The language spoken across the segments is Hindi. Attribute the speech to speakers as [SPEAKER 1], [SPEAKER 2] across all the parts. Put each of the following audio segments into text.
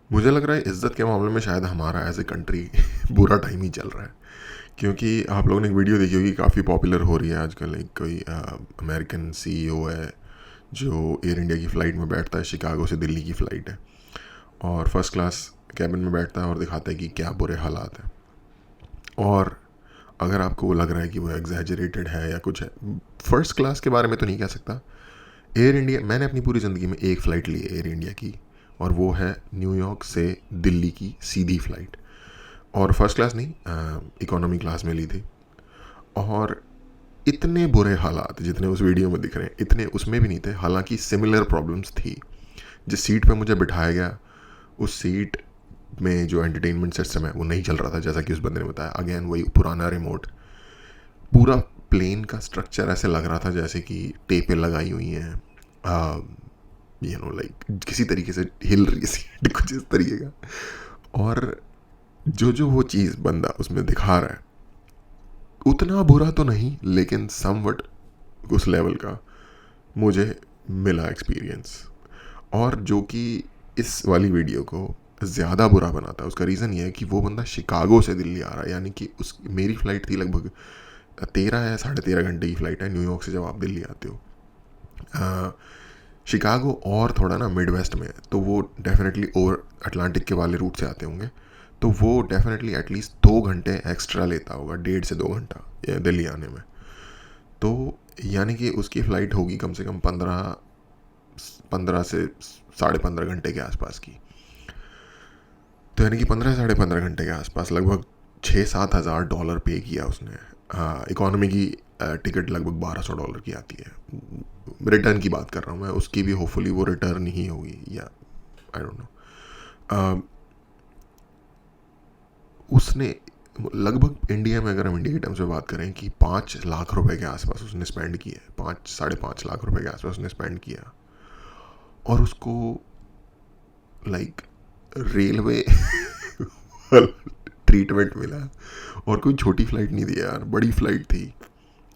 [SPEAKER 1] मुझे लग रहा है इज़्ज़त के मामले में शायद हमारा एज़ ए कंट्री बुरा टाइम ही चल रहा है। क्योंकि आप लोगों ने एक वीडियो देखी होगी, काफ़ी पॉपुलर हो रही है आजकल। एक कोई अमेरिकन सीईओ है जो एयर इंडिया की फ़्लाइट में बैठता है, शिकागो से दिल्ली की फ़्लाइट है, और फर्स्ट क्लास कैबिन में बैठता है और दिखाता है कि क्या बुरे हालात हैं। और अगर आपको वो लग रहा है कि वो एग्जैजरेटेड है या कुछ है, फर्स्ट क्लास के बारे में तो नहीं कह सकता। एयर इंडिया, मैंने अपनी पूरी ज़िंदगी में एक फ़्लाइट ली है एयर इंडिया की, और वो है न्यूयॉर्क से दिल्ली की सीधी फ़्लाइट। और फर्स्ट क्लास नहीं, इकोनॉमी क्लास में ली थी। और इतने बुरे हालात जितने उस वीडियो में दिख रहे हैं इतने उसमें भी नहीं थे। हालांकि सिमिलर प्रॉब्लम्स थी। जिस सीट पे मुझे बिठाया गया, उस सीट में जो एंटरटेनमेंट सिस्टम है वो नहीं चल रहा था, जैसा कि उस बंदे ने बताया। अगेन वही पुराना रिमोट। पूरा प्लेन का स्ट्रक्चर ऐसे लग रहा था जैसे कि टेपें लगाई हुई हैं, लाइक किसी तरीके से हिल रही सीट, कुछ इस तरीके का। और जो वो चीज़ बंदा उसमें दिखा रहा है, उतना बुरा तो नहीं, लेकिन समवट उस लेवल का मुझे मिला एक्सपीरियंस। और जो कि इस वाली वीडियो को ज़्यादा बुरा बनाता है, उसका रीज़न ये है कि वो बंदा शिकागो से दिल्ली आ रहा है। यानी कि उस मेरी फ़्लाइट थी लगभग 13 या 13.5 घंटे की फ़्लाइट है न्यूयॉर्क से जब आप दिल्ली आते हो। शिकागो और थोड़ा ना मिड वेस्ट में है, तो वो डेफिनेटली ओवर अटलांटिक के वाले रूट से आते होंगे, तो वो डेफिनेटली एटलीस्ट 2 घंटे एक्स्ट्रा लेता होगा, 1.5 से 2 घंटा दिल्ली आने में। तो यानी कि उसकी फ़्लाइट होगी कम से कम 15 से 15.5 घंटे के आसपास की। तो यानी कि 15 से 15.5 घंटे के आसपास लगभग 6-7 हज़ार डॉलर पे किया उसने। इकोनॉमी की टिकट लगभग $1200 की आती है। रिटर्न की बात कर रहा हूँ मैं, उसकी भी होपफुली वो रिटर्न ही होगी, या आई डोंट नो। उसने लगभग, इंडिया में अगर हम इंडिया के टर्म्स में बात करें, कि 5 लाख रुपए के आसपास उसने स्पेंड किया, 5-5.5 लाख रुपए के आसपास उसने स्पेंड किया। और उसको लाइक रेलवे ट्रीटमेंट मिला। और कोई छोटी फ़्लाइट नहीं थी यार, बड़ी फ़्लाइट थी।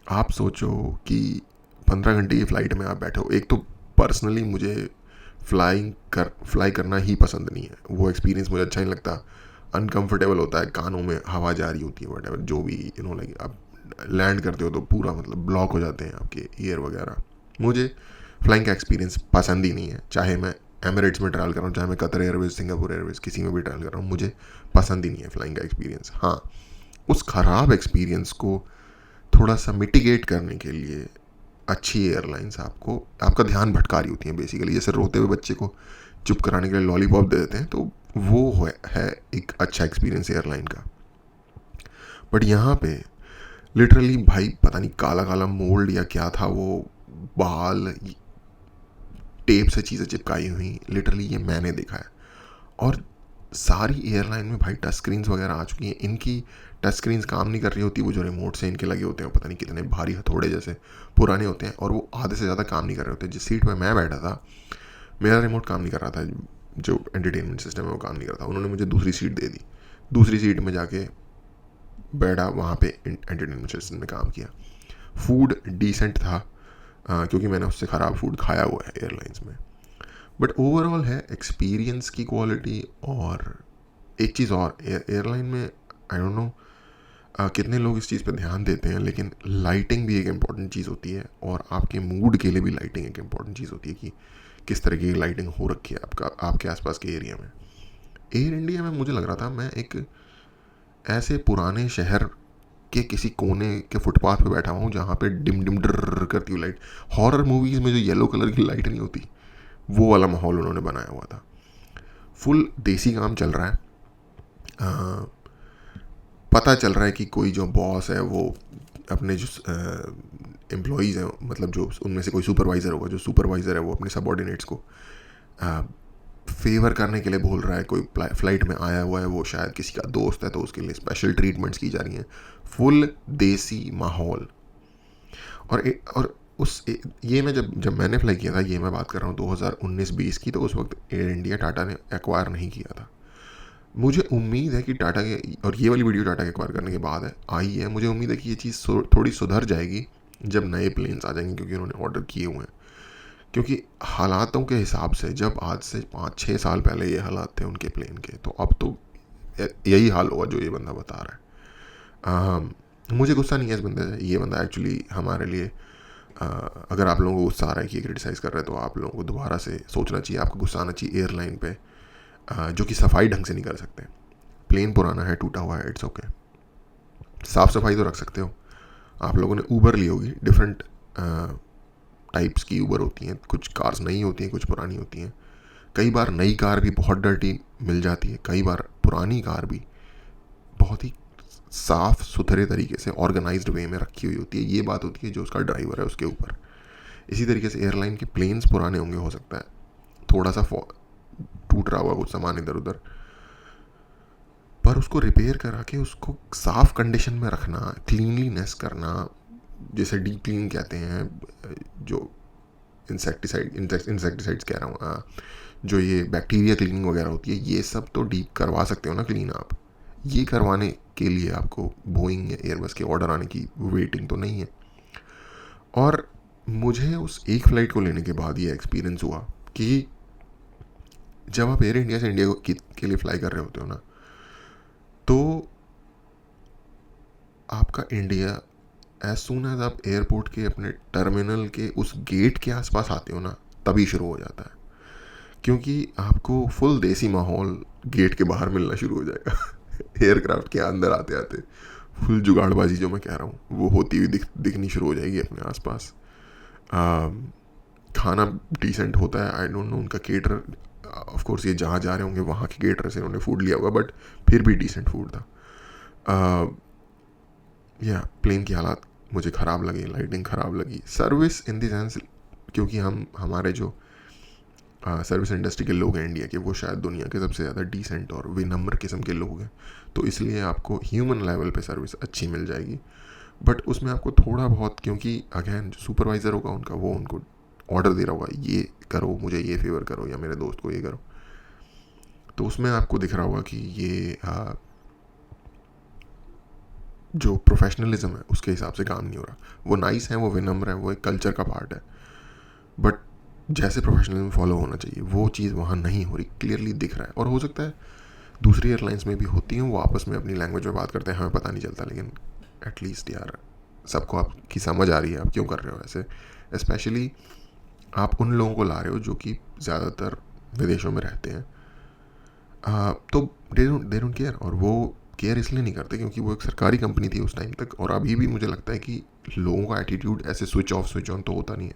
[SPEAKER 1] आप सोचो कि 15 घंटे की फ़्लाइट में आप बैठे हो। एक तो पर्सनली मुझे फ्लाई करना ही पसंद नहीं है, वो एक्सपीरियंस मुझे अच्छा नहीं लगता। अनकंफर्टेबल होता है, कानों में हवा जा रही होती है, वट जो भी लाइक आप लैंड करते हो तो पूरा मतलब ब्लॉक हो जाते हैं आपके ईयर वगैरह। मुझे फ्लाइंग का एक्सपीरियंस पसंद ही नहीं है, चाहे मैं एमिरेट्स में ट्रैवल कर रहा हूँ, चाहे मैं कतर एयरवेज, सिंगापुर एयरवेज, किसी में भी ट्रैवल कर रहा हूँ, मुझे पसंद ही नहीं है फ्लाइंग का एक्सपीरियंस। हाँ, उस ख़राब एक्सपीरियंस को थोड़ा सा मिटिगेट करने के लिए अच्छी एयरलाइंस आपको आपका ध्यान भटका रही होती हैं बेसिकली। जैसे रोते हुए बच्चे को चुप कराने के लिए लॉलीपॉप दे देते हैं, तो वो है एक अच्छा एक्सपीरियंस एयरलाइन का। बट यहाँ पे लिटरली भाई पता नहीं काला काला मोल्ड या क्या था वो, बाल टेप से चीज़ें चिपकाई हुई, लिटरली ये मैंने देखा है। और सारी एयरलाइन में भाई टच स्क्रीन वगैरह आ चुकी हैं। इनकी टच स्क्रीन काम नहीं कर रही होती, वो जो रिमोट से इनके लगे होते हैं पता नहीं कितने भारी हथौड़े जैसे पुराने होते हैं, और वो आधे से ज़्यादा काम नहीं कर रहे होते। जिस सीट पर मैं बैठा था, मेरा रिमोट काम नहीं कर रहा था, जो एंटरटेनमेंट सिस्टम है वो काम नहीं कर रहा था। उन्होंने मुझे दूसरी सीट दे दी, दूसरी सीट में जाके बैठा, वहाँ पे एंटरटेनमेंट सिस्टम ने काम किया। फूड डिसेंट था, क्योंकि मैंने उससे ख़राब फूड खाया हुआ है एयरलाइंस में। बट ओवरऑल है एक्सपीरियंस की क्वालिटी। और एक चीज़ और, एयरलाइन में आई डोंट नो कितने लोग इस चीज़ पे ध्यान देते हैं, लेकिन लाइटिंग भी एक इम्पॉर्टेंट चीज़ होती है, और आपके मूड के लिए भी लाइटिंग एक इम्पॉर्टेंट चीज़ होती है कि किस तरह की लाइटिंग हो रखी है आपके आसपास के एरिया में। एयर इंडिया में मुझे लग रहा था मैं एक ऐसे पुराने शहर के किसी कोने के फुटपाथ पे बैठा हूँ जहाँ पे डिम डिम डर करती हुई लाइट, हॉरर मूवीज़ में जो येलो कलर की लाइट नहीं होती, वो वाला माहौल उन्होंने बनाया हुआ था। फुल देसी काम चल रहा है। आ, पता चल रहा है कि कोई जो बॉस है वो अपने जो एम्प्लॉयज़ हैं, मतलब जो उनमें से कोई सुपरवाइज़र होगा, जो सुपरवाइज़र है वो अपने सबॉर्डिनेट्स को फेवर करने के लिए बोल रहा है। कोई फ़्लाइट में आया हुआ है, वो शायद किसी का दोस्त है, तो उसके लिए स्पेशल ट्रीटमेंट्स की जा रही हैं। फुल देसी माहौल। और ये मैं जब मैंने फ्लाई किया था, ये मैं बात कर रहा हूँ 2019-20 की, तो उस वक्त एयर इंडिया टाटा ने एक्वायर नहीं किया था। मुझे उम्मीद है कि टाटा के, और ये वाली वीडियो टाटा के एक्वायर करने के बाद है आई है, मुझे उम्मीद है कि ये चीज़ थोड़ी सुधर जाएगी जब नए प्लेन्स आ जाएंगे, क्योंकि उन्होंने ऑर्डर किए हुए हैं। क्योंकि हालातों के हिसाब से जब आज से 5-6 साल पहले ये हालात थे उनके प्लेन के, तो अब तो यही हाल होगा जो ये बंदा बता रहा है। मुझे गुस्सा नहीं है इस बंदे से, ये बंदा एक्चुअली हमारे लिए अगर आप लोगों को गुस्सा आ रहा है कि ये क्रिटिसाइज़ कर रहे हैं, तो आप लोगों को दोबारा से सोचना चाहिए, आपको गुस्सा आना चाहिए एयरलाइन पे जो कि सफाई ढंग से नहीं कर सकते। प्लेन पुराना है, टूटा हुआ है, इट्स ओके, साफ़ सफाई तो रख सकते हो। आप लोगों ने ऊबर ली होगी, डिफरेंट टाइप्स की ऊबर होती हैं, कुछ कार्स नई होती हैं, कुछ पुरानी होती हैं। कई बार नई कार भी बहुत डर्टी मिल जाती है, कई बार पुरानी कार भी बहुत ही साफ़ सुथरे तरीके से ऑर्गेनाइज्ड वे में रखी हुई होती है। ये बात होती है जो उसका ड्राइवर है उसके ऊपर। इसी तरीके से एयरलाइन के प्लेन्स पुराने होंगे, हो सकता है थोड़ा सा टूट रहा हुआ कुछ सामान इधर उधर, पर उसको रिपेयर करा के उसको साफ़ कंडीशन में रखना, क्लीनलीनेस करना, जैसे डीप क्लीन कहते हैं, जो इंसेक्टिसाइड्स कह रहा हूँ, जो ये बैक्टीरिया क्लीनिंग वगैरह होती है, ये सब तो डीप करवा सकते हो ना क्लीन आप। ये करवाने के लिए आपको बोइंग या एयरबस के ऑर्डर आने की वेटिंग तो नहीं है। और मुझे उस एक फ़्लाइट को लेने के बाद ये एक्सपीरियंस हुआ कि जब आप एयर इंडिया से इंडिया के लिए फ़्लाई कर रहे होते हो ना, तो आपका इंडिया एज सून एज आप एयरपोर्ट के अपने टर्मिनल के उस गेट के आसपास आते हो ना, तभी शुरू हो जाता है। क्योंकि आपको फुल देसी माहौल गेट के बाहर मिलना शुरू हो जाएगा। एयरक्राफ्ट के अंदर आते आते फुल जुगाड़बाजी जो मैं कह रहा हूँ वो होती हुई दिखनी शुरू हो जाएगी अपने आसपास। खाना डिसेंट होता है, आई डोंट नो उनका केटर, ऑफ कोर्स ये जहाँ जा रहे होंगे वहाँ के केटर से उन्होंने फूड लिया होगा, बट फिर भी डिसेंट फूड था। या प्लेन की हालात मुझे ख़राब लगी, लाइटिंग ख़राब लगी, सर्विस इन द सेंस, क्योंकि हमारे जो सर्विस इंडस्ट्री के लोग हैं इंडिया के, वो शायद दुनिया के सबसे ज़्यादा डिसेंट और विनम्र किस्म के लोग हैं, तो इसलिए आपको ह्यूमन लेवल पे सर्विस अच्छी मिल जाएगी। बट उसमें आपको थोड़ा बहुत, क्योंकि अगेन जो सुपरवाइज़र होगा उनका, वो उनको ऑर्डर दे रहा होगा, ये करो, मुझे ये फेवर करो, या मेरे दोस्त को ये करो, तो उसमें आपको दिख रहा होगा कि ये जो प्रोफेशनलिज्म है उसके हिसाब से काम नहीं हो रहा। वो नाइस है, वो विनम्र है, वो एक कल्चर का पार्ट है, बट जैसे प्रोफेशनलिज्म फॉलो होना चाहिए वो चीज़ वहाँ नहीं हो रही, क्लियरली दिख रहा है। और हो सकता है दूसरी एयरलाइंस में भी होती हैं, वो आपस में अपनी लैंग्वेज में बात करते हैं, हमें पता नहीं चलता, लेकिन एटलीस्ट यार सबको आपकी समझ आ रही है आप क्यों कर रहे हो ऐसे। स्पेशली आप उन लोगों को ला रहे हो जो कि ज़्यादातर विदेशों में रहते हैं, तो दे डोंट केयर। और वो केयर इसलिए नहीं करते क्योंकि वो एक सरकारी कंपनी थी उस टाइम तक, और अभी भी मुझे लगता है कि लोगों का एटीट्यूड ऐसे स्विच ऑफ स्विच ऑन तो होता नहीं है,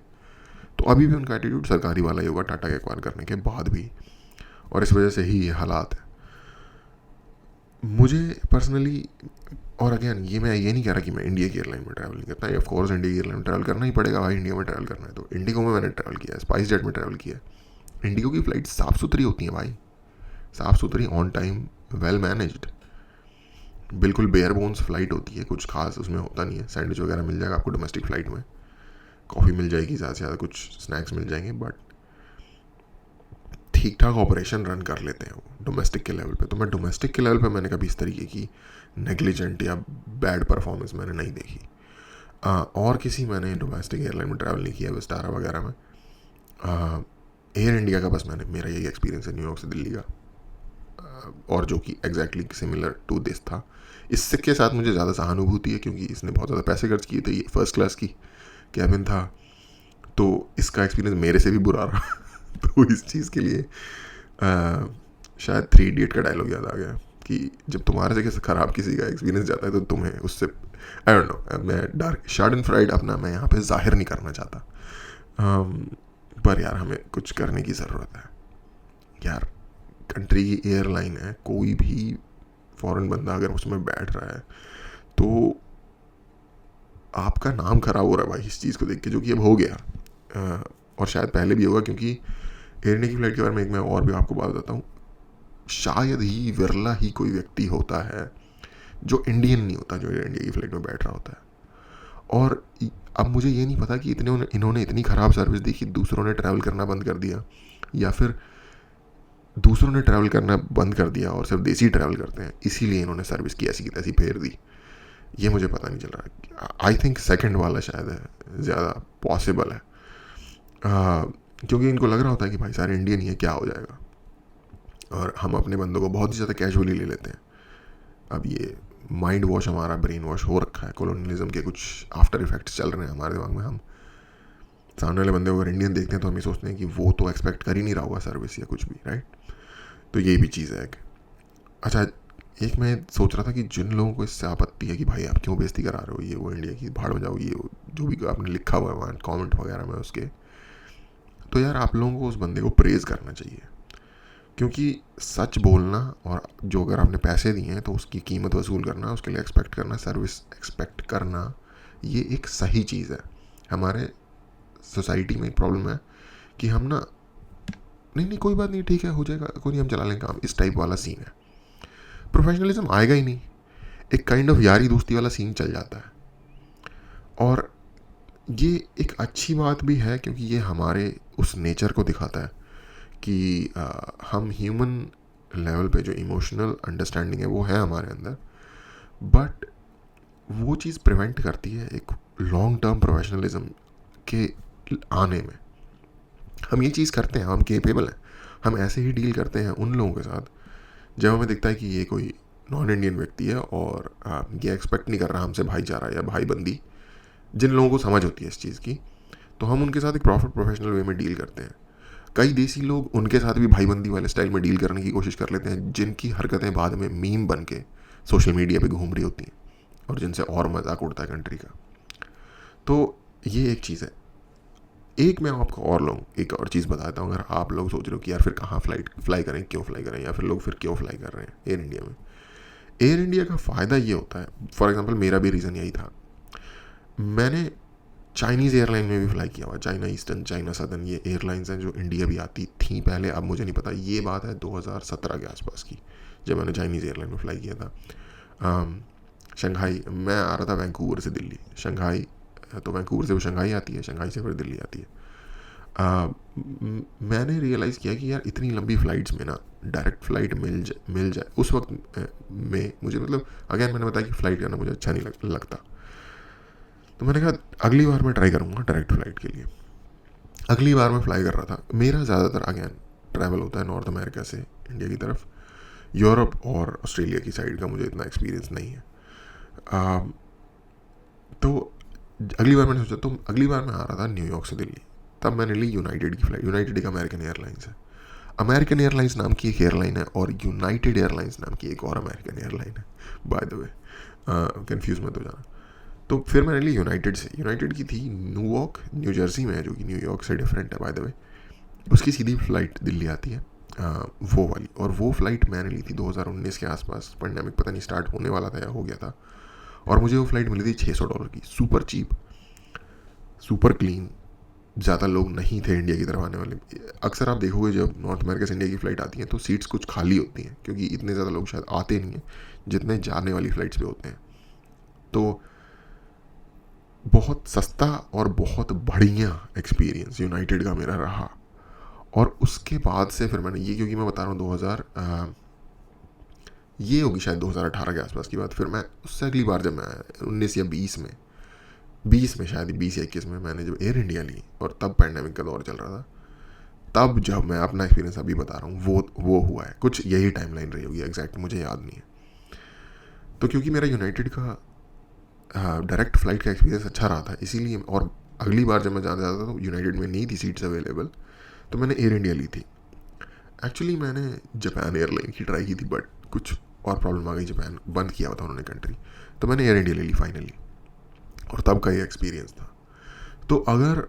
[SPEAKER 1] तो अभी भी उनका एटीट्यूड सरकारी वाला ही होगा टाटा के एक्वायर करने के बाद भी, और इस वजह से ही ये हालात है। मुझे पर्सनली, और अगेन ये मैं ये नहीं कह रहा कि मैं इंडिया की एयरलाइन में ट्रैवल नहीं करता, ऑफ कोर्स इंडिया की एयरलाइन में ट्रैवल करना ही पड़ेगा भाई, इंडिया में ट्रैवल करना है तो। इंडिगो में मैंने ट्रैवल किया है, स्पाइस जेट में ट्रैवल किया है। इंडिगो की फ़्लाइट साफ़ सुथरी होती हैं भाई, साफ़ सुथरी, ऑन टाइम, वेल मैनेज्ड, बिल्कुल बेयर बोन्स फ्लाइट होती है, कुछ खास उसमें होता नहीं है। सैंडविच वगैरह मिल जाएगा आपको डोमेस्टिक फ़्लाइट में, कॉफ़ी मिल जाएगी ज़्यादा से ज़्यादा, कुछ स्नैक्स मिल जाएंगे, बट ठीक ठाक ऑपरेशन रन कर लेते हैं वो डोमेस्टिक के लेवल पे। तो मैं डोमेस्टिक के लेवल पे मैंने कभी इस तरीके की नेग्लिजेंट या बैड परफॉर्मेंस मैंने नहीं देखी। और किसी मैंने डोमेस्टिक एयरलाइन में ट्रैवल नहीं किया, विस्टारा वगैरह में। एयर इंडिया का बस मेरा यही एक्सपीरियंस है न्यूयॉर्क से दिल्ली का, और जो कि एग्जैक्टली सिमिलर टू दिस था। इससे के साथ मुझे ज़्यादा सहानुभूति है क्योंकि इसने बहुत ज़्यादा पैसे खर्च किए थे, ये फर्स्ट क्लास की कैबिन था, तो इसका एक्सपीरियंस मेरे से भी बुरा रहा। तो इस चीज़ के लिए शायद 3 इडियट का डायलॉग याद आ गया कि जब तुम्हारे से किसी ख़राब किसी का एक्सपीरियंस जाता है तो तुम्हें उससे, आई डोंट नो, मैं डार्क शार्ड एंड फ्राइड अपना मैं यहाँ पे जाहिर नहीं करना चाहता, पर यार हमें कुछ करने की ज़रूरत है यार। कंट्री की एयरलाइन है, कोई भी फॉरेन बंदा अगर उसमें बैठ रहा है तो आपका नाम ख़राब हो रहा है भाई इस चीज़ को देख के, जो कि अब हो गया, और शायद पहले भी होगा, क्योंकि एयर इंडिया की फ़्लाइट के बारे में एक मैं और भी आपको बात बताता हूँ। शायद ही विरला ही कोई व्यक्ति होता है जो इंडियन नहीं होता जो एयर इंडिया की फ़्लाइट में बैठ रहा होता है। और अब मुझे ये नहीं पता कि इन्होंने इतनी ख़राब सर्विस दी कि दूसरों ने ट्रैवल करना बंद कर दिया, या फिर दूसरों ने ट्रैवल करना बंद कर दिया और सिर्फ देसी ट्रैवल करते हैं, इसीलिए इन्होंने सर्विस की ऐसी फेर दी। ये मुझे पता नहीं चल रहा। आई थिंक सेकंड वाला शायद है, ज़्यादा पॉसिबल है। क्योंकि इनको लग रहा होता है कि भाई सारे इंडियन ही है, क्या हो जाएगा, और हम अपने बंदों को बहुत ही ज़्यादा कैजुअली ले लेते हैं। अब ये माइंड वॉश, हमारा ब्रेन वॉश हो रखा है, कॉलोनियलिज्म के कुछ आफ्टर इफेक्ट्स चल रहे हैं हमारे दिमाग में। हम सामने वाले बंदे को अगर इंडियन देखते हैं तो हम ये सोचते हैं कि वो तो एक्सपेक्ट कर ही नहीं रहा होगा सर्विस या कुछ भी, राइट। तो ये भी चीज़ है एक। अच्छा, एक मैं सोच रहा था कि जिन लोगों को इससे आपत्ति है कि भाई आप क्यों बेइज्जती करा रहे हो, ये वो इंडिया की, भाड़ में जाओ, ये जो भी आपने लिखा हुआ है वहाँ कॉमेंट वगैरह में उसके, तो यार आप लोगों को उस बंदे को प्रेज़ करना चाहिए। क्योंकि सच बोलना, और जो अगर आपने पैसे दिए हैं तो उसकी कीमत वसूल करना, उसके लिए एक्सपेक्ट करना, सर्विस एक्सपेक्ट करना, ये एक सही चीज़ है। हमारे सोसाइटी में एक प्रॉब्लम है कि हम ना, नहीं नहीं कोई बात नहीं, ठीक है हो जाएगा, कोई नहीं हम चला लेंगे काम, इस टाइप वाला सीन है। प्रोफेशनलिज्म आएगा ही नहीं, एक काइंड ऑफ यारी दोस्ती वाला सीन चल जाता है। और ये एक अच्छी बात भी है क्योंकि ये हमारे उस नेचर को दिखाता है कि हम ह्यूमन लेवल पे जो इमोशनल अंडरस्टैंडिंग है वो है हमारे अंदर, बट वो चीज़ प्रिवेंट करती है एक लॉन्ग टर्म प्रोफेशनलिज्म के आने में। हम ये चीज़ करते हैं, हम केपेबल हैं, हम ऐसे ही डील करते हैं उन लोगों के साथ जब हमें दिखता है कि ये कोई नॉन इंडियन व्यक्ति है और ये एक्सपेक्ट नहीं कर रहा हमसे भाईचारा या भाईबंदी, जिन लोगों को समझ होती है इस चीज़ की, तो हम उनके साथ एक प्रोफेशनल वे में डील करते हैं। कई देसी लोग उनके साथ भी भाईबंदी वाले स्टाइल में डील करने की कोशिश कर लेते हैं, जिनकी हरकतें बाद में मीम बन के सोशल मीडिया पे घूम रही होती हैं और जिनसे और मजाक उड़ता है कंट्री का। तो ये एक चीज़ है। एक मैं आपको एक और चीज़ बताता हूँ। अगर आप लोग सोच रहे हो कि यार फिर कहाँ फ्लाई करें, क्यों फ्लाई करें, या फिर लोग फिर क्यों फ्लाई कर रहे हैं एयर इंडिया में, एयर इंडिया का फ़ायदा ये होता है, फॉर एग्जांपल मेरा भी रीज़न यही था, मैंने चाइनीज़ एयरलाइन में भी फ्लाई किया हुआ, चाइना ईस्टर्न, चाइना सदर्न, ये एयरलाइंस हैं जो इंडिया भी आती थी पहले, अब मुझे नहीं पता, ये बात है 2017 के आसपास की जब मैंने चाइनीज़ एयरलाइन में फ़्लाई किया था। शंघाई, मैं आ रहा था वैंकूवर से दिल्ली, शंघाई, तो वैंकूवर से वो शंघाई आती है, शंघाई से फिर दिल्ली आती है। मैंने रियलाइज़ किया कि यार इतनी लंबी फ़्लाइट्स में ना डायरेक्ट फ़्लाइट मिल जाए उस वक्त में मुझे, मतलब अगेन मैंने बताया कि फ़्लाइट करना मुझे अच्छा नहीं लगता, तो मैंने कहा अगली बार मैं ट्राई करूँगा डायरेक्ट फ़्लाइट के लिए। अगली बार मैं फ्लाई कर रहा था, मेरा ज़्यादातर अगेन ट्रैवल होता है नॉर्थ अमेरिका से इंडिया की तरफ, यूरोप और ऑस्ट्रेलिया की साइड का मुझे इतना एक्सपीरियंस नहीं है। तो अगली बार मैंने सोचा, तो अगली बार मैं आ रहा था न्यूयॉर्क से दिल्ली, तब मैंने ली यूनाइटेड की फ़्लाइट। यूनाइटेड एक अमेरिकन एयरलाइंस है, अमेरिकन एयरलाइंस नाम की एक एयरलाइन है, और यूनाइटेड एयरलाइंस नाम की एक और अमेरिकन एयरलाइन है, बाय द वे, कन्फ्यूज़ मत हो जाना। तो फिर मैंने ली यूनाइटेड से, यूनाइटेड की थी न्यूयॉर्क, न्यू जर्सी में है, जो कि न्यूयॉर्क से डिफरेंट है बाय द वे। उसकी सीधी फ़्लाइट दिल्ली आती है, वो वाली, और वो फ़्लाइट मैंने ली थी 2019 के आसपास, पेंडेमिक पता नहीं स्टार्ट होने वाला था या हो गया था, और मुझे वो फ़्लाइट मिली थी $600 की, सुपर चीप, सुपर क्लीन, ज़्यादा लोग नहीं थे इंडिया की तरफ आने वाले। अक्सर आप देखोगे जब नॉर्थ अमेरिका से इंडिया की फ़्लाइट आती हैं तो सीट्स कुछ खाली होती हैं, क्योंकि इतने ज़्यादा लोग शायद आते नहीं हैं जितने जाने वाली फ़्लाइट्स पे होते हैं। तो बहुत सस्ता और बहुत बढ़िया एक्सपीरियंस यूनाइटेड का मेरा रहा। और उसके बाद से फिर मैंने ये, क्योंकि मैं बता रहा हूँ 2000 ये होगी शायद 2018 के आसपास की बात, फिर मैं उससे अगली बार जब मैं 19 या 20 में शायद 20 या 21 में मैंने जब एयर इंडिया ली, और तब पैंडेमिक का दौर चल रहा था, तब जब मैं अपना एक्सपीरियंस अभी बता रहा हूँ वो हुआ है, कुछ यही टाइमलाइन रही होगी एग्जैक्ट, मुझे याद नहीं है। तो क्योंकि मेरा यूनाइटेड का डायरेक्ट फ़्लाइट का एक्सपीरियंस अच्छा रहा था, इसीलिए, और अगली बार जब मैं जाना चाहता था तो यूनाइटेड में नहीं थी सीट्स अवेलेबल, तो मैंने एयर इंडिया ली थी। एक्चुअली मैंने जापान एयरलाइन की ट्राई की थी, बट कुछ और प्रॉब्लम आ गई, जापान बंद किया हुआ था उन्होंने कंट्री, तो मैंने एयर इंडिया ले ली फाइनली, और तब का ये एक्सपीरियंस था। तो अगर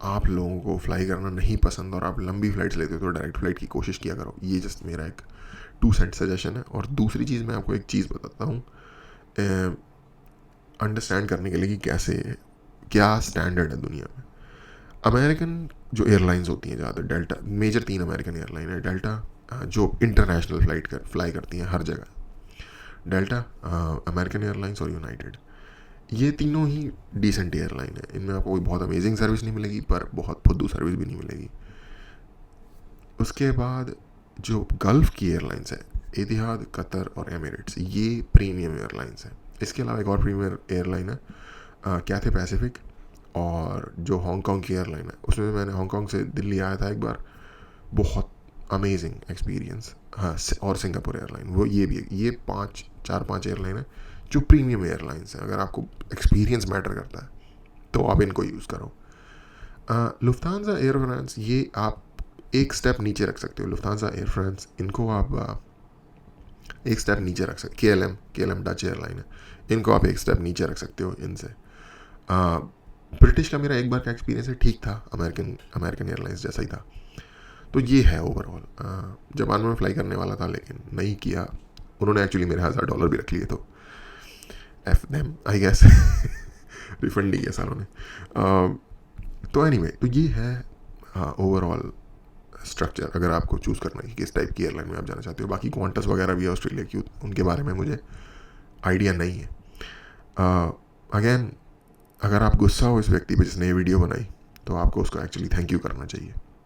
[SPEAKER 1] आप लोगों को फ्लाई करना नहीं पसंद और आप लंबी फ़्लाइट्स लेते हो तो डायरेक्ट फ़्लाइट की कोशिश किया करो, ये जस्ट मेरा एक 2 सेंट सजेशन है। और दूसरी चीज़ मैं आपको एक चीज़ बताता हूँ अंडरस्टैंड करने के लिए कि कैसे, क्या स्टैंडर्ड है दुनिया में। अमेरिकन जो एयरलाइंस होती हैं ज़्यादातर, डेल्टा, मेजर 3 अमेरिकन एयरलाइन है, डेल्टा जो इंटरनेशनल फ्लाई करती हैं हर जगह, डेल्टा, अमेरिकन एयरलाइंस और यूनाइटेड, ये तीनों ही डिसेंट एयरलाइन है। इनमें आपको कोई बहुत अमेजिंग सर्विस नहीं मिलेगी, पर बहुत फुद्दू सर्विस भी नहीं मिलेगी। उसके बाद जो गल्फ़ की एयरलाइंस है, एतिहाद, कतर और एमिरेट्स, ये प्रीमियम एयरलाइंस हैं। इसके अलावा एक और प्रीमियम एयरलाइन है कैथे पैसिफिक, और जो हांगकांग की एयरलाइन है, उसमें मैंने हांगकांग से दिल्ली आया था एक बार, बहुत अमेजिंग एक्सपीरियंस। हाँ, और सिंगापुर एयरलाइन, वो ये भी, ये 4-5 एयरलाइन है जो प्रीमियम एयरलाइंस हैं। अगर आपको एक्सपीरियंस मैटर करता है तो आप इनको यूज़ करो। लुफ्तांसा, एयर फ्रांस, ये आप एक स्टेप नीचे रख सकते हो। लुफ्तांसा, एयर फ्रांस, इनको आप एक स्टेप नीचे रख सकते। के एल एम डच एयरलाइन है, इनको आप एक स्टेप नीचे रख सकते हो इनसे। ब्रिटिश का मेरा एक बार का एक्सपीरियंस है, ठीक था, अमेरिकन एयरलाइंस जैसा ही था। तो ये है ओवरऑल। जापान में फ्लाई करने वाला था लेकिन नहीं किया। उन्होंने एक्चुअली मेरे $1000 भी रख लिए, तो F them I guess. Refund नहीं किया सालों ने। तो एनीवे, तो ये है ओवरऑल स्ट्रक्चर, अगर आपको चूज़ करना है कि किस टाइप की एयरलाइन में आप जाना चाहते हो। बाकी क्वांटस वगैरह भी है ऑस्ट्रेलिया की, उनके बारे में मुझे आइडिया नहीं है। अगेन, अगर आप गुस्सा हो इस व्यक्ति पे जिसने ये वीडियो बनाई, तो आपको उसको एक्चुअली थैंक यू करना चाहिए।